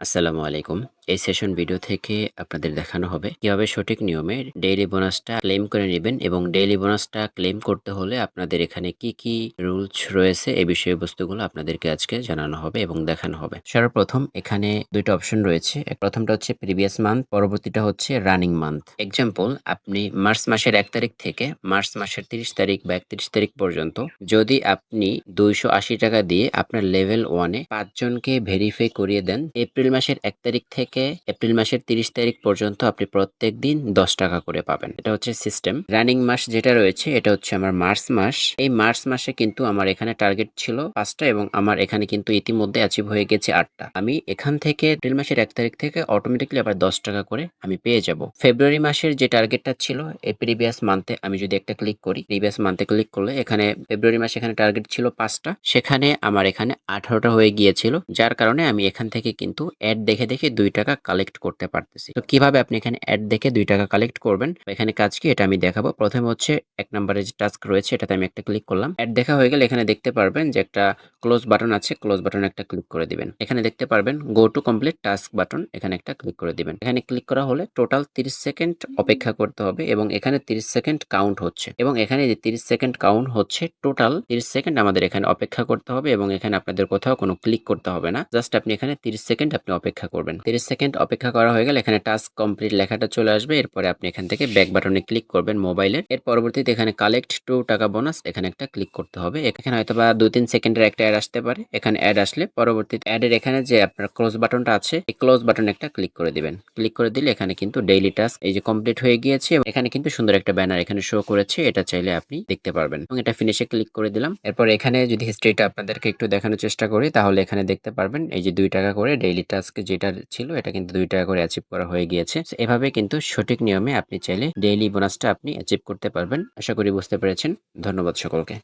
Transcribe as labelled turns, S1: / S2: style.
S1: আসসালামু আলাইকুম। এই সেশন ভিডিও থেকে আপনাদের দেখানো হবে কিভাবে সঠিক নিয়মে ডেইলি বোনাসটা ক্লেম করে নিবেন এবং ডেইলি বোনাসটা ক্লেম করতে হলে আপনাদের এখানে কি রুলস রয়েছে এই বিষয়বস্তুগুলো আপনাদেরকে আজকে জানানো হবে এবং দেখানো হবে। সর্বপ্রথম এখানে দুইটা অপশন রয়েছে। প্রথমটা হচ্ছে প্রিভিয়াস মান্থ, পরবর্তীটা হচ্ছে রানিং মান্থ। এক্সাম্পল, আপনি মার্চ মাসের 1 তারিখ থেকে মার্চ মাসের 30 তারিখ বা 31 তারিখ পর্যন্ত যদি আপনি 280 টাকা দিয়ে আপনার লেভেল 1 এ 5 জনকে ভেরিফাই করিয়ে দেন, এপ্রিল মাসের 1 তারিখ থেকে এপ্রিল মাসের 30 তারিখ পর্যন্ত আপনি প্রত্যেক দিন 10 টাকা করে পাবেন। এটা হচ্ছে সিস্টেম। রানিং মাস যেটা রয়েছে এটা হচ্ছে আমার মার্চ মাস। এই মার্চ মাসে কিন্তু আমার এখানে টার্গেট ছিল 5টা এবং আমার এখানে কিন্তু ইতিমধ্যে অ্যাচিভ হয়ে গেছে 8টা। আমি এখান থেকে এপ্রিল মাসের 1 তারিখ থেকে অটোমেটিক্যালি আবার 10 টাকা করে আমি পেয়ে যাব। ফেব্রুয়ারি মাসের যে টার্গেটটা ছিল এই প্রিভিয়াস মান্থে আমি যদি একটা ক্লিক করি, প্রিভিয়াস মান্থে ক্লিক করলে এখানে ফেব্রুয়ারি মাসে এখানে টার্গেট ছিল 5টা, সেখানে আমার এখানে 18টা হয়ে গিয়েছিল, যার কারণে আমি এখান থেকে কিন্তু অ্যাড দেখে দেখে 2 টাকা কালেক্ট করতে পারতেছি। তো কিভাবে আপনি এখানে অ্যাড দেখে 2 টাকা কালেক্ট করবেন, এখানে কাজ কি এটা আমি দেখাবো। প্রথমে হচ্ছে 1 নম্বরে যে টাস্ক রয়েছে এটাতে আমি একটা ক্লিক করলাম। অ্যাড দেখা হয়ে গেলে এখানে দেখতে পারবেন যে একটা ক্লোজ বাটন আছে, ক্লোজ বাটনে একটা ক্লিক করে দিবেন। এখানে দেখতে পারবেন go to complete task button, এখানে একটা ক্লিক করে দিবেন। এখানে ক্লিক করা হলে টোটাল 30 সেকেন্ড অপেক্ষা করতে হবে এবং এখানে 30 সেকেন্ড কাউন্ট হচ্ছে এবং এখানে যে 30 সেকেন্ড কাউন্ট হচ্ছে, টোটাল 30 সেকেন্ড আমাদের এখানে অপেক্ষা করতে হবে এবং এখানে আপনাদের কোথাও কোনো ক্লিক করতে হবে না। জাস্ট আপনি এখানে 30 সেকেন্ড আপনি অপেক্ষা করবেন। 30 সেকেন্ড অপেক্ষা করা হয়ে গেলে এখানে টাস্ক কমপ্লিট লেখাটা চলে আসবে। এরপরে আপনি এখান থেকে ব্যাক বাটনে ক্লিক করবেন মোবাইলের। এর পরবর্তীতে এখানে কালেক্ট 2 টাকা বোনাস, এখানে একটা ক্লিক করতে হবে। এখানে হয়তো বা 2-3 সেকেন্ডের একটা অ্যাড আসতে পারে। এখানে অ্যাড আসলে পরবর্তীতে অ্যাডের এখানে যে আপনার ক্লোজ বাটনটা আছে এই ক্লোজ বাটনে একটা ক্লিক করে দিবেন। ক্লিক করে দিলে এখানে কিন্তু ডেইলি টাস্ক এই যে কমপ্লিট হয়ে গিয়েছে এবং এখানে কিন্তু সুন্দর একটা ব্যানার এখানে শো করেছে, এটা চাইলে আপনি দেখতে পারবেন এবং এটা ফিনিশে ক্লিক করে দিলাম। এরপর এখানে যদি হিস্ট্রিটা আপনাদেরকে একটু দেখানোর চেষ্টা করি তাহলে এখানে দেখতে পারবেন এই যে 2 টাকা করে ডেইলি টাস্ক যেটা ছিল এটা কিন্তু 2 টাকা করে অ্যাচিভ করা হয়ে গিয়েছে। এভাবে কিন্তু সঠিক নিয়মে আপনি চাইলে ডেইলি বোনাসটা আপনি অ্যাচিভ করতে পারবেন। আশা করি বুঝতে পেরেছেন। ধন্যবাদ সকলকে।